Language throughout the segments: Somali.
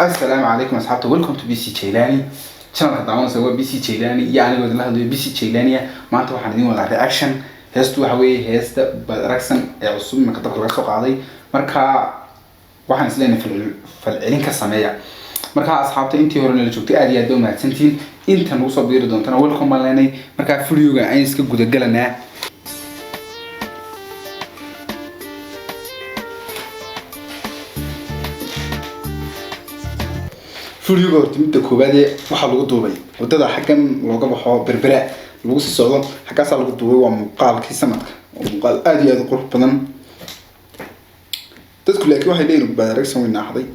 السلام عليكم أصحابتي، ويلكم تو بي سي جيلاني. channelka daawanaysa waa BC Jailani iyo aniga idin la hadlayo BC Jailani. maanta waxaan idin wadaa reaction. heestu waxa weeye heesta Badragsan ee cusub marka dadka laga soo qaaday. marka waxaan isleenahay falcelin ka sameeya. marka asxaabta intii hore la joogtay aad iyo aad u mahadsantiin. inta nagu soo biiri doontana welcome baan leenahay. marka videoga ayaan iska guda galanaa. فيديو تمد كوبادي waxa lagu duubay wadada xagan looga baxo berbera lagu sii socdo xagaas lagu duubay waa muuqaalkii sanadka muuqaal aad iyo aad u qurux badan dadku laakiin waxay leeyihiin Badragsan way naaxday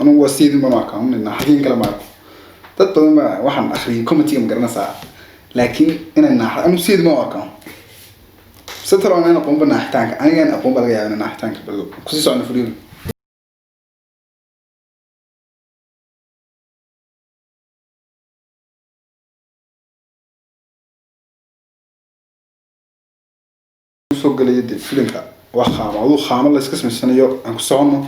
anu waa sidii ma arkaan naaxdin kala ma arko dad badan waxaan akhriyay commentiga ma garanaysaa laakiin inay naaxday anu sidii ma arkaan sataro ana aqoon banaaxtaanka aniga aqoon balaga yaabana naaxtaanka bal ku sii socno video soo galay filimka waxa uu xaamo la iska sameysanayo aan ku socono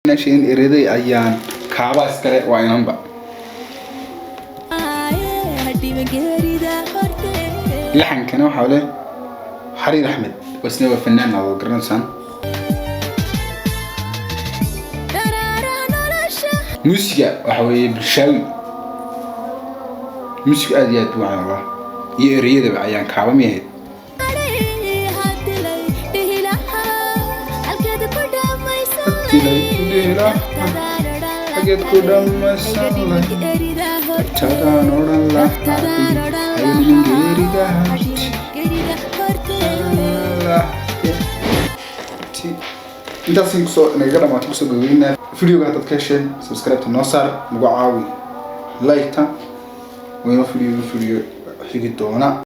ناشين إريدي أيان كعبة سكرة وينبع لحن كانوا حوله حرير أحمد وسنوى فنان أو جرانسان موسيقى وحوي بالشاوي موسيقى أديات وعن الله يريد بعيان كعبة ميهد أجد كلام مسألة ترى نور الله أيمن غير ذهبت inta sin soo naga ma tusoo gowina video ga dadka share subscribe to nosar mugo caawi like ta wayna video xigi doona